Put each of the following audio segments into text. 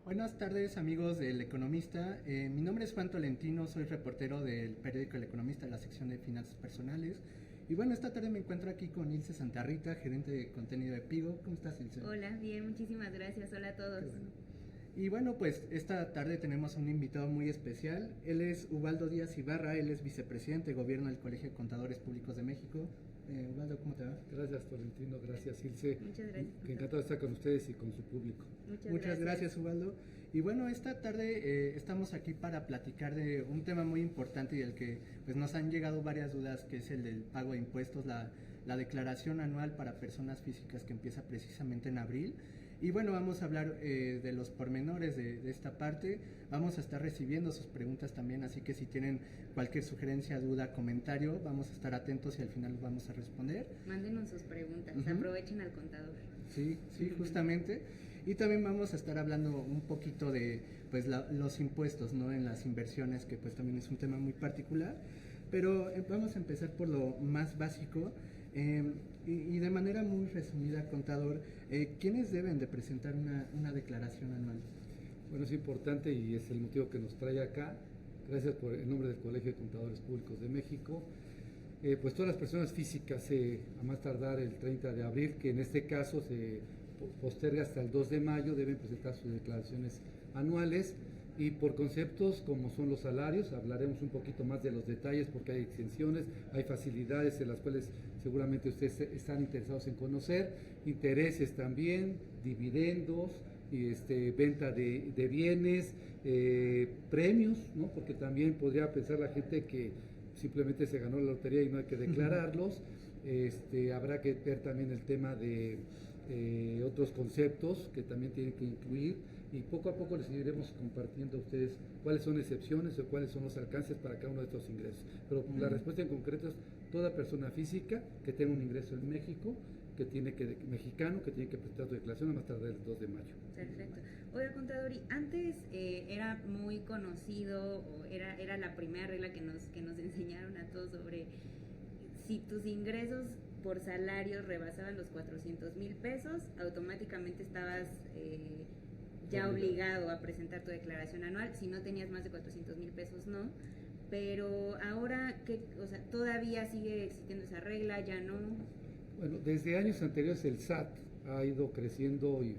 Buenas tardes amigos del Economista, mi nombre es Juan Tolentino, soy reportero del periódico El Economista de la sección de finanzas personales y bueno, esta tarde me encuentro aquí con Ilse Santarrita, gerente de contenido de Pigo. ¿Cómo estás, Ilse? Hola, bien, muchísimas gracias. Hola a todos. Qué bueno. Y bueno, pues esta tarde tenemos un invitado muy especial. Él es Ubaldo Díaz Ibarra, él es vicepresidente de gobierno del Colegio de Contadores Públicos de México. Ubaldo, ¿cómo te va? Gracias, Tolentino, gracias, Ilse. Muchas gracias. Que encantado de estar con ustedes y con su público. Muchas gracias, Ubaldo. Y bueno, esta tarde estamos aquí para platicar de un tema muy importante y del que pues nos han llegado varias dudas, que es el del pago de impuestos, la declaración anual para personas físicas que empieza precisamente en abril. Y bueno, vamos a hablar de los pormenores de esta parte. Vamos a estar recibiendo sus preguntas también, así que si tienen cualquier sugerencia, duda, comentario, vamos a estar atentos y al final los vamos a responder. Mándenos sus preguntas, aprovechen al contador. Sí, justamente. Y también vamos a estar hablando un poquito de pues los impuestos, ¿no? En las inversiones, que pues también es un tema muy particular. Pero vamos a empezar por lo más básico. Y de manera muy resumida, contador, ¿quiénes deben de presentar una declaración anual? Bueno, es importante y es el motivo que nos trae acá. Gracias por el nombre del Colegio de Contadores Públicos de México. Pues todas las personas físicas, a más tardar el 30 de abril, que en este caso se posterga hasta el 2 de mayo, deben presentar sus declaraciones anuales. Y por conceptos como son los salarios, hablaremos un poquito más de los detalles porque hay exenciones, hay facilidades en las cuales seguramente ustedes están interesados en conocer, intereses también, dividendos, y venta de bienes, premios, ¿no? Porque también podría pensar la gente que simplemente se ganó la lotería y no hay que declararlos. Habrá que ver también el tema de otros conceptos que también tienen que incluir, y poco a poco les iremos compartiendo a ustedes cuáles son excepciones o cuáles son los alcances para cada uno de estos ingresos. Pero la respuesta en concreto es toda persona física que tenga un ingreso en México, mexicano, que tiene que presentar su declaración a más tardar el 2 de mayo. Perfecto. Oiga, contador, y antes era muy conocido, o era la primera regla que nos enseñaron a todos sobre si tus ingresos por salarios rebasaban los 400,000 pesos, automáticamente estabas ya obligado a presentar tu declaración anual. Si no tenías más de 400,000 pesos, no. Pero ahora, o sea, todavía sigue existiendo esa regla, ya no. Bueno, desde años anteriores el SAT ha ido creciendo y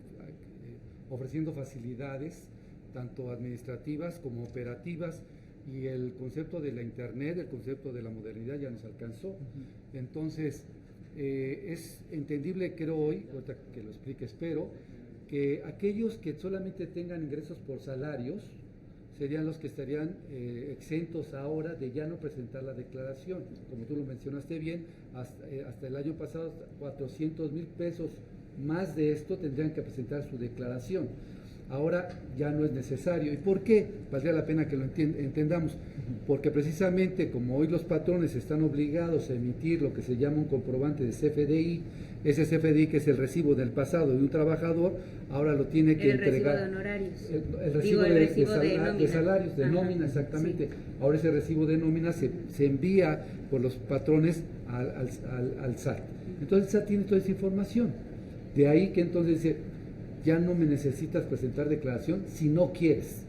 ofreciendo facilidades, tanto administrativas como operativas, y el concepto de la Internet, el concepto de la modernidad ya nos alcanzó. Entonces, es entendible, creo hoy, ahorita que lo explique, espero, que aquellos que solamente tengan ingresos por salarios serían los que estarían exentos ahora de ya no presentar la declaración. Como tú lo mencionaste bien, hasta el año pasado 400,000 pesos más de esto tendrían que presentar su declaración. Ahora ya no es necesario. ¿Y por qué? Valdría la pena que lo entendamos. Porque precisamente como hoy los patrones están obligados a emitir lo que se llama un comprobante de CFDI, ese CFDI, que es el recibo del pasado de un trabajador, ahora lo tiene que entregar. El recibo de honorarios. El recibo de salarios, de nómina, exactamente. Sí. Ahora ese recibo de nómina se envía por los patrones al SAT. Entonces el SAT tiene toda esa información. De ahí que entonces dice, ya no me necesitas presentar declaración si no quieres.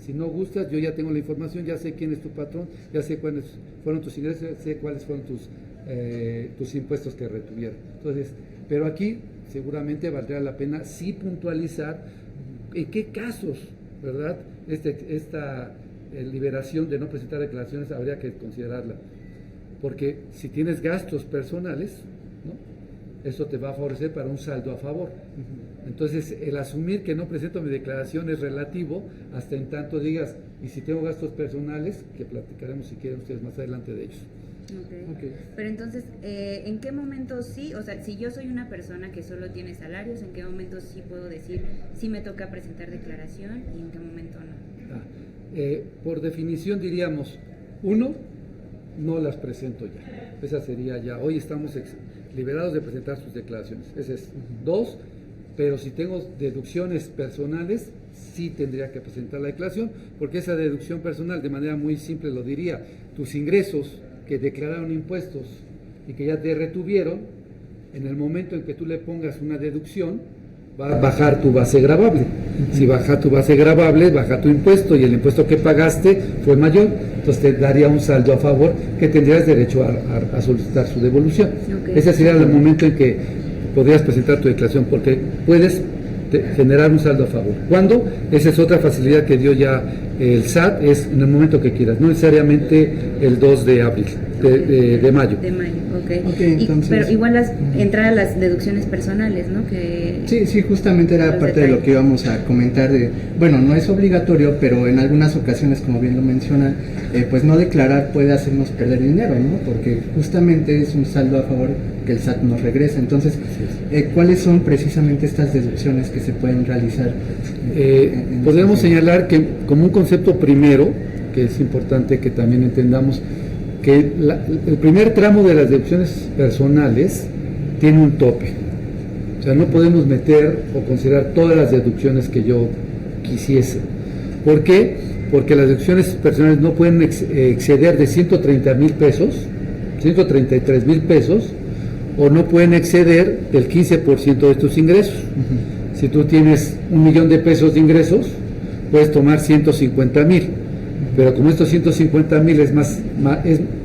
Si no gustas, yo ya tengo la información, ya sé quién es tu patrón, ya sé cuáles fueron tus ingresos, ya sé cuáles fueron tus impuestos que retuvieron. Entonces, pero aquí seguramente valdría la pena sí puntualizar en qué casos, ¿verdad? Esta liberación de no presentar declaraciones habría que considerarla. Porque si tienes gastos personales, ¿no?, eso te va a favorecer para un saldo a favor. Entonces, el asumir que no presento mi declaración es relativo hasta en tanto digas, y si tengo gastos personales, que platicaremos si quieren ustedes más adelante de ellos. Okay. Pero entonces, ¿en qué momento sí? O sea, si yo soy una persona que solo tiene salarios, ¿en qué momento sí puedo decir si me toca presentar declaración y en qué momento no? Por definición diríamos, uno, no las presento ya. Esa sería ya, hoy estamos liberados de presentar sus declaraciones. Ese es. Dos, pero si tengo deducciones personales, sí tendría que presentar la declaración, porque esa deducción personal, de manera muy simple lo diría, tus ingresos que declararon impuestos y que ya te retuvieron, en el momento en que tú le pongas una deducción, va a bajar tu base gravable. Si baja tu base gravable, baja tu impuesto y el impuesto que pagaste fue mayor, entonces te daría un saldo a favor que tendrías derecho a solicitar su devolución. Okay. Ese sería el momento en que podrías presentar tu declaración, porque puedes generar un saldo a favor. ¿Cuándo? Esa es otra facilidad que dio ya el SAT, es en el momento que quieras, no necesariamente el 2 de abril, de mayo. De mayo, ok. Okay, entonces, pero igual entrar a las deducciones personales, ¿no? Sí, justamente era parte de lo que íbamos a comentar. Bueno, no es obligatorio, pero en algunas ocasiones, como bien lo mencionan, pues no declarar puede hacernos perder dinero, ¿no? Porque justamente es un saldo a favor que el SAT nos regresa. Entonces, ¿cuáles son precisamente estas deducciones que se pueden realizar? Podemos señalar que como un concepto primero, que es importante que también entendamos, que el primer tramo de las deducciones personales tiene un tope. O sea, no podemos meter o considerar todas las deducciones que yo quisiese. ¿Por qué? Porque las deducciones personales no pueden exceder de 130,000 pesos, 133,000 pesos, o no pueden exceder del 15% de tus ingresos. Si tú tienes 1,000,000 de pesos de ingresos, puedes tomar 150,000, pero como estos 150,000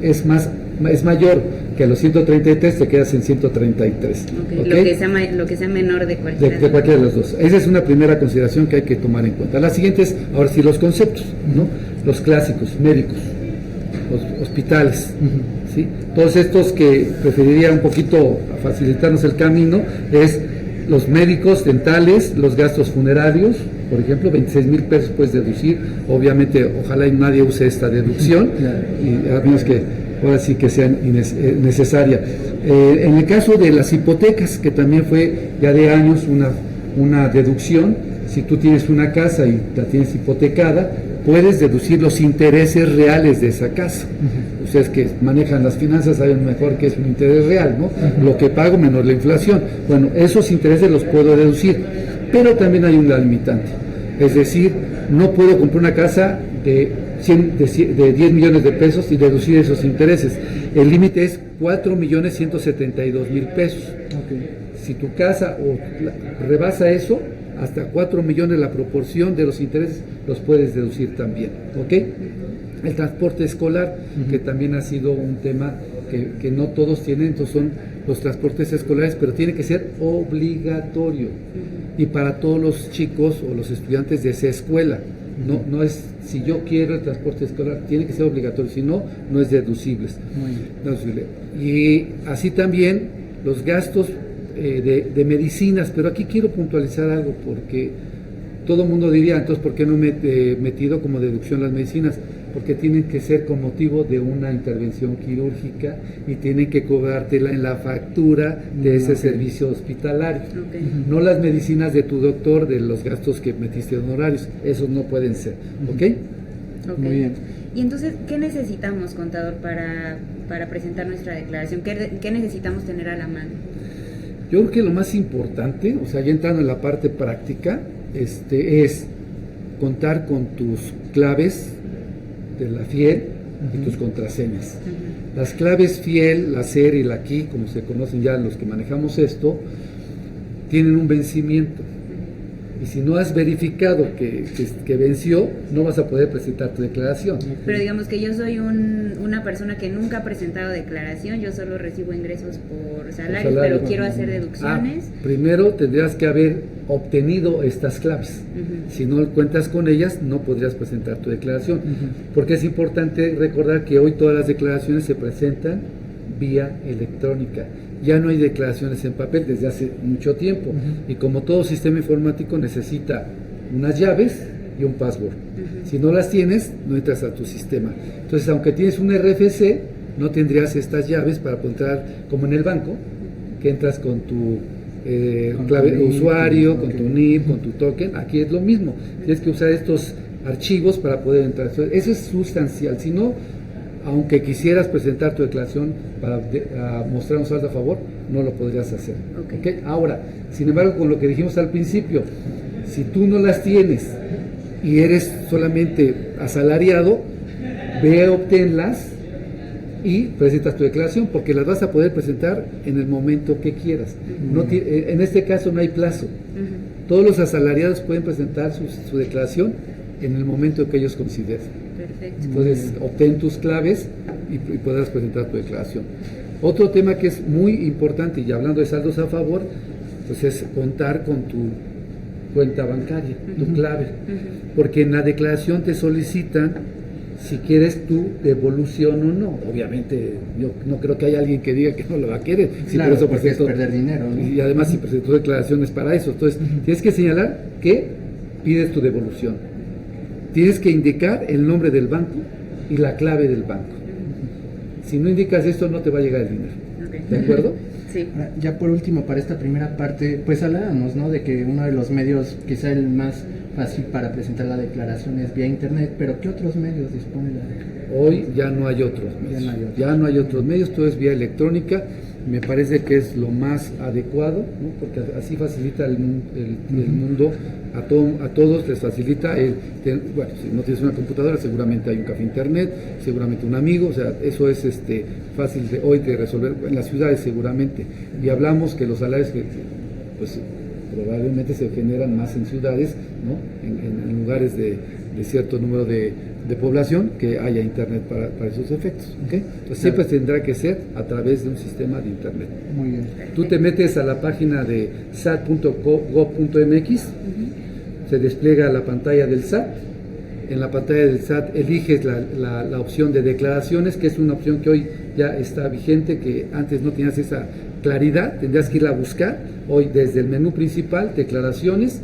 es mayor que los 133, te quedas en 133. Okay. Lo que sea menor de cualquiera. De cualquiera de los dos. Esa es una primera consideración que hay que tomar en cuenta. La siguiente es, ahora sí, los conceptos, ¿no? Los clásicos, médicos, los hospitales, ¿sí? Todos estos que preferiría un poquito facilitarnos el camino es los médicos, dentales, los gastos funerarios, por ejemplo, 26,000 pesos puedes deducir. Obviamente, ojalá y nadie use esta deducción, y a menos que ahora sí que sea necesaria. En el caso de las hipotecas, que también fue ya de años una deducción, si tú tienes una casa y la tienes hipotecada, puedes deducir los intereses reales de esa casa. Ustedes que manejan las finanzas saben mejor que es un interés real, ¿no? Lo que pago menos la inflación. Bueno, esos intereses los puedo deducir, pero también hay una limitante. Es decir, no puedo comprar una casa de 10 millones de pesos y deducir esos intereses. El límite es 4,172,000 pesos. Si tu casa rebasa eso, hasta 4 millones la proporción de los intereses los puedes deducir también, ¿ok? El transporte escolar, que también ha sido un tema que no todos tienen, entonces son los transportes escolares, pero tiene que ser obligatorio y para todos los chicos o los estudiantes de esa escuela. No es, si yo quiero el transporte escolar, tiene que ser obligatorio, si no, no es deducible. Y así también los gastos de medicinas, pero aquí quiero puntualizar algo porque todo el mundo diría, entonces, ¿por qué no me he metido como deducción las medicinas? Porque tienen que ser con motivo de una intervención quirúrgica y tienen que cobrártela en la factura de ese servicio hospitalario. No las medicinas de tu doctor, de los gastos que metiste honorarios, esos no pueden ser, ¿ok? Muy bien. Y entonces, ¿qué necesitamos, contador, para presentar nuestra declaración? ¿Qué necesitamos tener a la mano? Yo creo que lo más importante, o sea, ya entrando en la parte práctica, es contar con tus claves de la FIEL y tus contraseñas. Las claves FIEL, la SER y la KI, como se conocen ya los que manejamos esto, tienen un vencimiento. Y si no has verificado que venció, no vas a poder presentar tu declaración. Pero digamos que yo soy una persona que nunca ha presentado declaración, yo solo recibo ingresos por salario, pero quiero hacer deducciones. Primero tendrías que haber obtenido estas claves. Si no cuentas con ellas, no podrías presentar tu declaración. Porque es importante recordar que hoy todas las declaraciones se presentan vía electrónica. Ya no hay declaraciones en papel desde hace mucho tiempo. Y como todo sistema informático necesita unas llaves y un password. Si no las tienes, no entras a tu sistema. Entonces, aunque tienes un RFC, no tendrías estas llaves para poder entrar como en el banco, que entras con tu clave de usuario, con tu NIP, con tu token. Aquí es lo mismo. Tienes que usar estos archivos para poder entrar. Eso es sustancial. Si no, aunque quisieras presentar tu declaración para mostrar un saldo a favor, no lo podrías hacer. ¿Okay? Ahora, sin embargo, con lo que dijimos al principio, si tú no las tienes y eres solamente asalariado, ve, obténlas y presentas tu declaración, porque las vas a poder presentar en el momento que quieras. En este caso no hay plazo. Todos los asalariados pueden presentar su declaración en el momento que ellos consideren. Perfecto. Entonces, obtén tus claves y podrás presentar tu declaración. Otro tema que es muy importante, y hablando de saldos a favor, pues es contar con tu cuenta bancaria, tu clave, porque en la declaración te solicitan si quieres tu devolución o no. Obviamente, yo no creo que haya alguien que diga que no lo va a querer. Si claro, por eso presento, es perder dinero, ¿no? Y además, si presentó declaraciones para eso. Entonces, tienes que señalar que pides tu devolución. Tienes que indicar el nombre del banco y la clave del banco. Si no indicas esto, no te va a llegar el dinero. Okay. ¿De acuerdo? Sí. Ya por último, para esta primera parte, pues hablábamos, ¿no?, de que uno de los medios, quizá el más fácil para presentar la declaración es vía internet, pero ¿qué otros medios dispone la? Hoy ya no hay otros medios. Ya no hay otros medios, todo es vía electrónica. Me parece que es lo más adecuado, ¿no? Porque así facilita el mundo a todos, les facilita bueno, si no tienes una computadora, seguramente hay un café internet, seguramente un amigo, o sea, eso es fácil hoy de resolver en las ciudades seguramente. Y hablamos que los salarios pues probablemente se generan más en ciudades, ¿no? En lugares de cierto número de población que haya internet para esos efectos, ¿okay? Entonces siempre tendrá que ser a través de un sistema de internet. Muy bien. Tú te metes a la página de sat.gov.mx, se despliega la pantalla del SAT. En la pantalla del SAT eliges la opción de declaraciones, que es una opción que hoy ya está vigente, que antes no tenías esa claridad, tendrías que irla a buscar. Hoy desde el menú principal, declaraciones,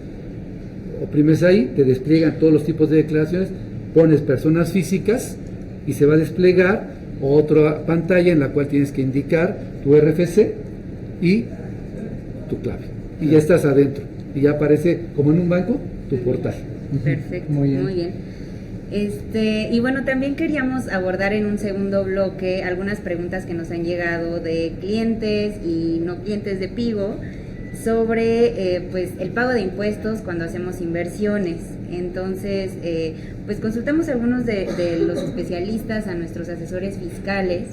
oprimes ahí, te despliegan todos los tipos de declaraciones, pones personas físicas y se va a desplegar otra pantalla en la cual tienes que indicar tu RFC y tu clave. Y ya estás adentro. Y ya aparece, como en un banco, tu portal. Perfecto, muy bien. Y bueno, también queríamos abordar en un segundo bloque algunas preguntas que nos han llegado de clientes y no clientes de Pigo sobre pues el pago de impuestos cuando hacemos inversiones. Entonces, pues consultamos a algunos de los especialistas, a nuestros asesores fiscales,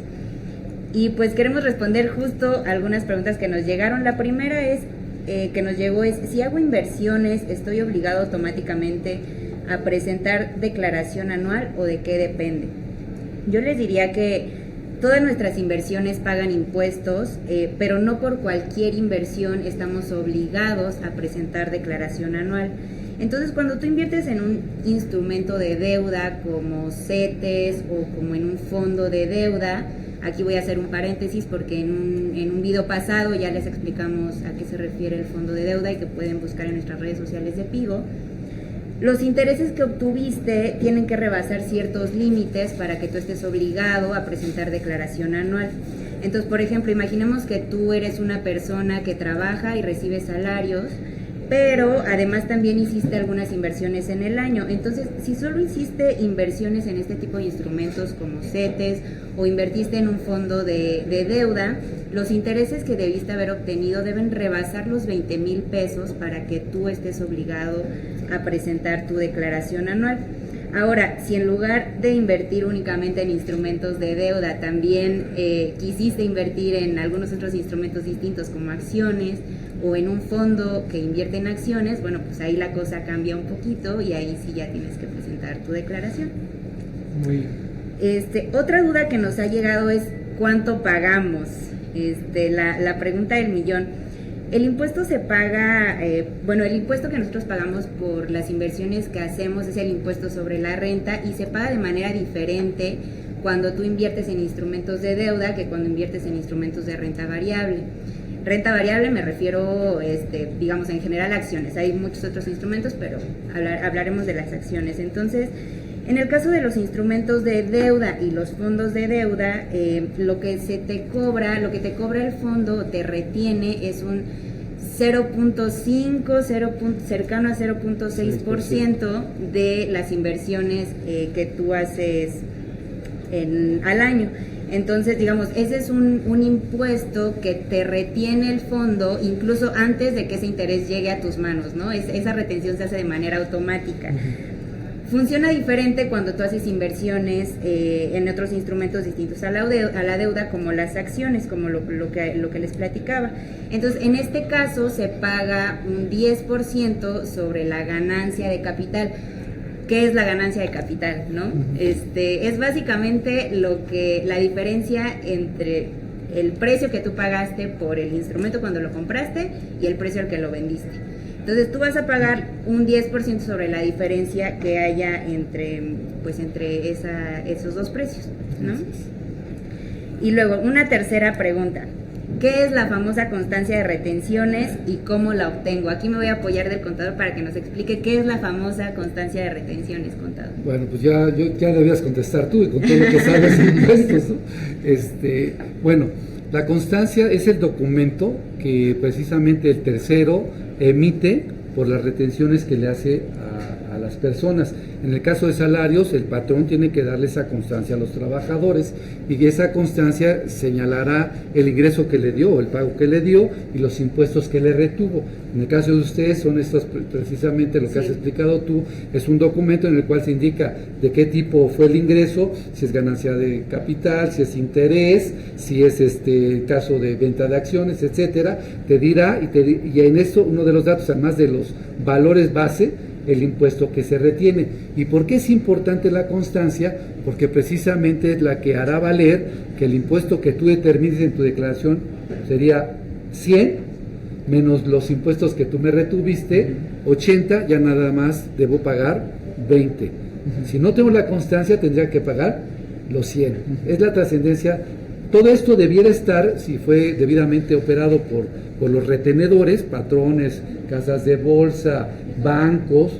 y pues queremos responder justo algunas preguntas que nos llegaron. La primera que nos llegó es: si hago inversiones, ¿estoy obligado automáticamente a presentar declaración anual o de qué depende? Yo les diría que todas nuestras inversiones pagan impuestos, pero no por cualquier inversión estamos obligados a presentar declaración anual. Entonces, cuando tú inviertes en un instrumento de deuda como CETES o como en un fondo de deuda, aquí voy a hacer un paréntesis porque en un video pasado ya les explicamos a qué se refiere el fondo de deuda y que pueden buscar en nuestras redes sociales de Pigo. Los intereses que obtuviste tienen que rebasar ciertos límites para que tú estés obligado a presentar declaración anual. Entonces, por ejemplo, imaginemos que tú eres una persona que trabaja y recibe salarios, pero además también hiciste algunas inversiones en el año. Entonces, si solo hiciste inversiones en este tipo de instrumentos como CETES o invertiste en un fondo de deuda, los intereses que debiste haber obtenido deben rebasar los 20,000 pesos para que tú estés obligado a presentar tu declaración anual. Ahora, si en lugar de invertir únicamente en instrumentos de deuda, también quisiste invertir en algunos otros instrumentos distintos como acciones o en un fondo que invierte en acciones, bueno, pues ahí la cosa cambia un poquito y ahí sí ya tienes que presentar tu declaración. Muy bien. Otra duda que nos ha llegado es ¿cuánto pagamos? La pregunta del millón. El impuesto se paga, el impuesto que nosotros pagamos por las inversiones que hacemos es el impuesto sobre la renta y se paga de manera diferente cuando tú inviertes en instrumentos de deuda que cuando inviertes en instrumentos de renta variable. Renta variable me refiero, digamos, en general a acciones. Hay muchos otros instrumentos, pero hablaremos de las acciones. Entonces, en el caso de los instrumentos de deuda y los fondos de deuda, lo que te cobra el fondo, te retiene, es un 0.5, cercano a 0.6% de las inversiones que tú haces al año. Entonces, digamos, ese es un impuesto que te retiene el fondo incluso antes de que ese interés llegue a tus manos, ¿no? Esa retención se hace de manera automática. Funciona diferente cuando tú haces inversiones en otros instrumentos distintos a la deuda, como las acciones, como lo que les platicaba. Entonces, en este caso se paga un 10% sobre la ganancia de capital. ¿Qué es la ganancia de capital, no? Es básicamente la diferencia entre el precio que tú pagaste por el instrumento cuando lo compraste y el precio al que lo vendiste. Entonces tú vas a pagar un 10% sobre la diferencia que haya entre esos dos precios, ¿no? Y luego, una tercera pregunta. ¿Qué es la famosa constancia de retenciones y cómo la obtengo? Aquí me voy a apoyar del contador para que nos explique qué es la famosa constancia de retenciones, contador. Bueno, pues ya debías contestar tú y con todo lo que sabes de impuestos, ¿no? Bueno, la constancia es el documento que precisamente el tercero emite por las retenciones que le hace a las personas. En el caso de salarios, el patrón tiene que darle esa constancia a los trabajadores y esa constancia señalará el ingreso que le dio, el pago que le dio y los impuestos que le retuvo. En el caso de ustedes son estos, precisamente lo que has explicado tú, es un documento en el cual se indica de qué tipo fue el ingreso, si es ganancia de capital, si es interés, si es caso de venta de acciones, etcétera. Te dirá y en esto uno de los datos, además de los valores base, el impuesto que se retiene. ¿Y por qué es importante la constancia? Porque precisamente es la que hará valer que el impuesto que tú determines en tu declaración sería 100 menos los impuestos que tú me retuviste, 80, ya nada más debo pagar 20. Si no tengo la constancia, tendría que pagar los 100. Es la trascendencia. Todo esto debiera estar, si fue debidamente operado por los retenedores, patrones, casas de bolsa, bancos,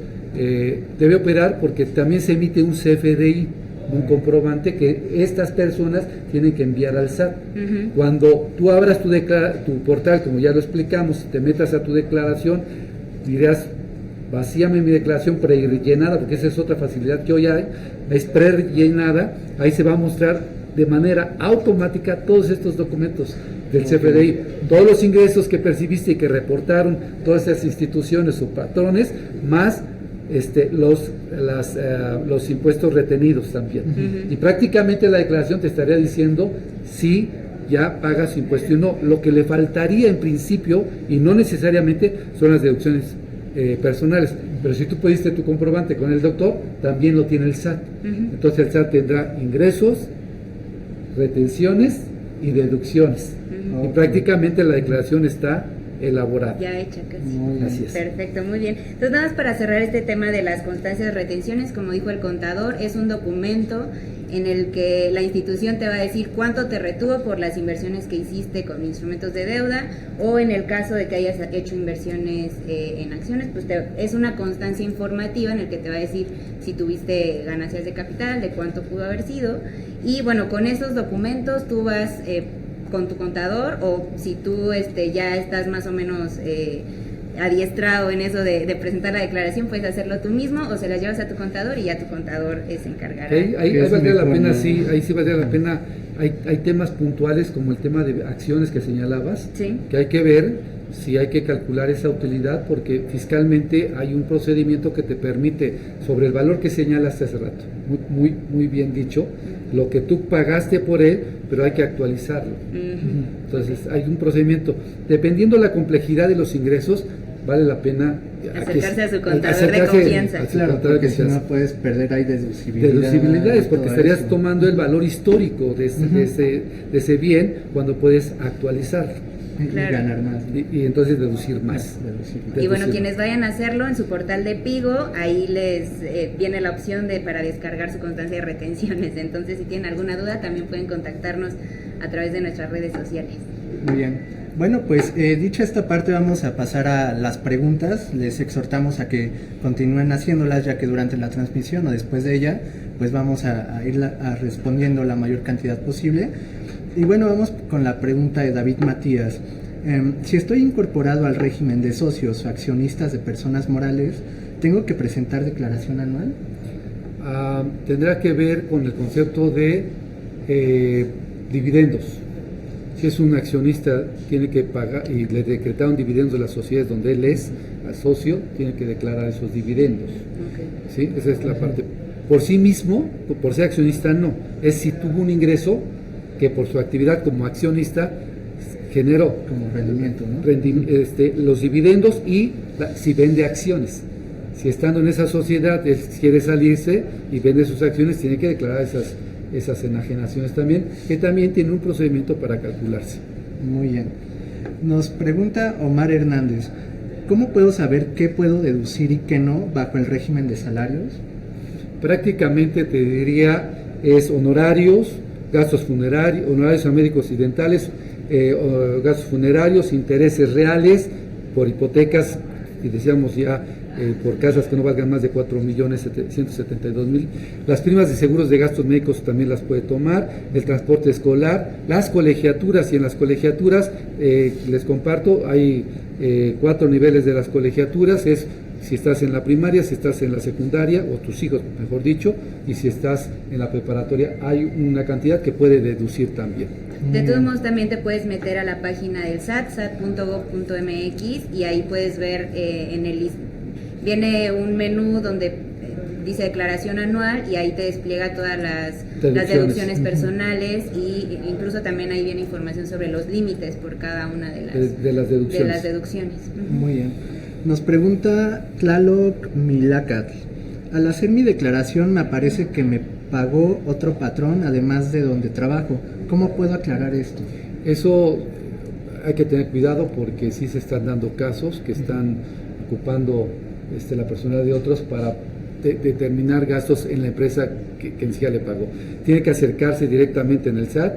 debe operar porque también se emite un CFDI, un comprobante que estas personas tienen que enviar al SAT. Cuando tú abras tu portal, como ya lo explicamos, te metas a tu declaración, dirás, vacíame mi declaración prellenada, porque esa es otra facilidad que hoy hay, es prellenada, ahí se va a mostrar de manera automática todos estos documentos del CFDI, todos los ingresos que percibiste y que reportaron todas esas instituciones o patrones, más los impuestos retenidos también. Y prácticamente la declaración te estaría diciendo si ya pagas impuesto y no. Lo que le faltaría en principio, y no necesariamente, son las deducciones personales, pero si tú pediste tu comprobante con el doctor, también lo tiene el SAT. Entonces el SAT tendrá ingresos, retenciones y deducciones. Y prácticamente la declaración está elaborada. Ya hecha casi. Así es. Perfecto, muy bien. Entonces, nada más para cerrar este tema de las constancias de retenciones, como dijo el contador, es un documento en el que la institución te va a decir cuánto te retuvo por las inversiones que hiciste con instrumentos de deuda, o en el caso de que hayas hecho inversiones en acciones, pues es una constancia informativa en el que te va a decir si tuviste ganancias de capital, de cuánto pudo haber sido. Y bueno, con esos documentos tú vas con tu contador, o si tú ya estás más o menos adiestrado en eso de presentar la declaración, puedes hacerlo tú mismo o se las llevas a tu contador y ya tu contador se encargará. Ahí valdría la pena, sí, ahí sí valdría la pena. Hay temas puntuales como el tema de acciones que señalabas, que hay que ver si hay que calcular esa utilidad, porque fiscalmente hay un procedimiento que te permite, sobre el valor que señalaste hace rato, muy bien dicho, lo que tú pagaste por él, pero hay que actualizarlo. Entonces hay un procedimiento, dependiendo la complejidad de los ingresos, vale la pena acercarse a su contador de confianza. Claro, porque si no puedes perder ahí deducibilidades, porque estarías tomando el valor histórico de ese bien cuando puedes actualizarlo. Claro. Y ganar más, ¿no? Y entonces deducir más. Y bueno, quienes vayan a hacerlo en su portal de Pigo, ahí les viene la opción para descargar su constancia de retenciones. Entonces, si tienen alguna duda, también pueden contactarnos a través de nuestras redes sociales. Muy bien. Bueno, pues dicha esta parte, vamos a pasar a las preguntas. Les exhortamos a que continúen haciéndolas, ya que durante la transmisión o después de ella, pues vamos a ir respondiendo la mayor cantidad posible. Y bueno, vamos con la pregunta de David Matías. Si estoy incorporado al régimen de socios o accionistas de personas morales, ¿tengo que presentar declaración anual? Tendrá que ver con el concepto de dividendos. Si es un accionista, tiene que pagar y le decretaron dividendos de las sociedades donde él es socio, tiene que declarar esos dividendos. ¿Sí? Esa es la parte. Por sí mismo, por ser accionista, no. Es si tuvo un ingreso que por su actividad como accionista generó como rendimiento, ¿no? Los dividendos y si vende acciones. Si estando en esa sociedad él quiere salirse y vende sus acciones, tiene que declarar esas enajenaciones también, que también tiene un procedimiento para calcularse. Muy bien. Nos pregunta Omar Hernández, ¿cómo puedo saber qué puedo deducir y qué no bajo el régimen de salarios? Prácticamente te diría es honorarios, gastos funerarios, honorarios a médicos y dentales, gastos funerarios, intereses reales por hipotecas, y decíamos ya por casas que no valgan más de 4.172.000. Las primas de seguros de gastos médicos también las puede tomar, el transporte escolar, las colegiaturas, y en las colegiaturas les comparto, hay 4 niveles de las colegiaturas, es si estás en la primaria, si estás en la secundaria, o tus hijos, mejor dicho, y si estás en la preparatoria, hay una cantidad que puede deducir también. De todos modos, también te puedes meter a la página del SAT, sat.gov.mx, y ahí puedes ver viene un menú donde dice declaración anual, y ahí te despliega todas las deducciones personales, y incluso también ahí viene información sobre los límites por cada una de las deducciones. Muy bien. Nos pregunta Tlaloc Milacatl. Al hacer mi declaración me aparece que me pagó otro patrón además de donde trabajo. ¿Cómo puedo aclarar esto? Eso hay que tener cuidado porque sí se están dando casos que están ocupando la personalidad de otros para determinar gastos en la empresa que en sí ya le pagó. Tiene que acercarse directamente en el SAT,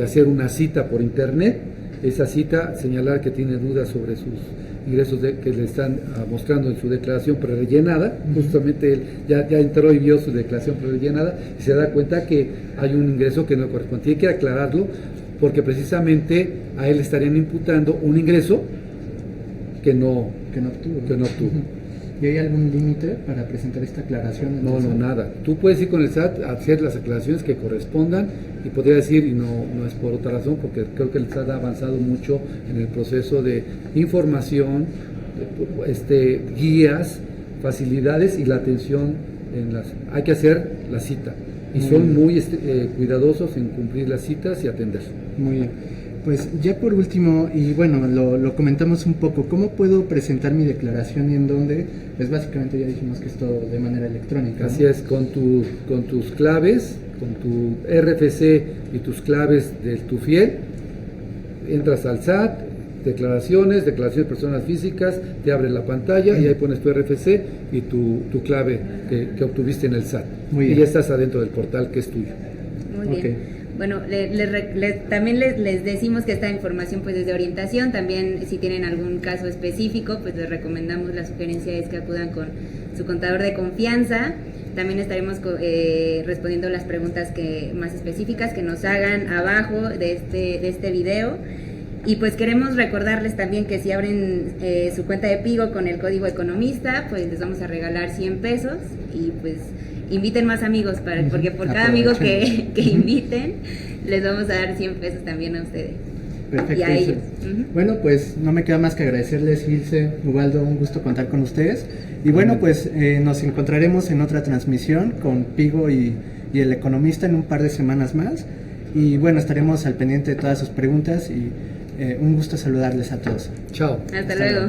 hacer una cita por internet, esa cita señalar que tiene dudas sobre sus ingresos que le están mostrando en su declaración prerellenada. Justamente él ya entró y vio su declaración prerellenada y se da cuenta que hay un ingreso que no corresponde. Tiene que aclararlo porque precisamente a él le estarían imputando un ingreso que no obtuvo. ¿Y hay algún límite para presentar esta aclaración? No, nada. Tú puedes ir con el SAT a hacer las aclaraciones que correspondan, y podría decir, y no es por otra razón, porque creo que el SAT ha avanzado mucho en el proceso de información, guías, facilidades y la atención hay que hacer la cita, y son muy cuidadosos en cumplir las citas y atender. Muy bien. Pues ya por último, y bueno, lo comentamos un poco, ¿cómo puedo presentar mi declaración y en dónde? Pues básicamente ya dijimos que es todo de manera electrónica, ¿no? Así es, con tus claves, con tu RFC y tus claves de tu FIEL, entras al SAT, declaraciones de personas físicas, te abre la pantalla y ahí pones tu RFC y tu clave que obtuviste en el SAT. Muy bien. Y ya estás adentro del portal que es tuyo. Muy bien. Okay. Bueno, también les decimos que esta información pues es de orientación. También si tienen algún caso específico, pues les recomendamos, la sugerencia es que acudan con su contador de confianza. También estaremos respondiendo las preguntas más específicas que nos hagan abajo de este video. Y pues queremos recordarles también que si abren su cuenta de Pigo con el código economista, pues les vamos a regalar 100 pesos, y pues inviten más amigos, porque por cada amigo que inviten, les vamos a dar 100 pesos también a ustedes. Perfecto. Y a ellos. Bueno, pues no me queda más que agradecerles, Ilse, Ubaldo, un gusto contar con ustedes. Y bueno, pues nos encontraremos en otra transmisión con Pigo y el economista en un par de semanas más. Y bueno, estaremos al pendiente de todas sus preguntas y un gusto saludarles a todos. Chao. Hasta luego.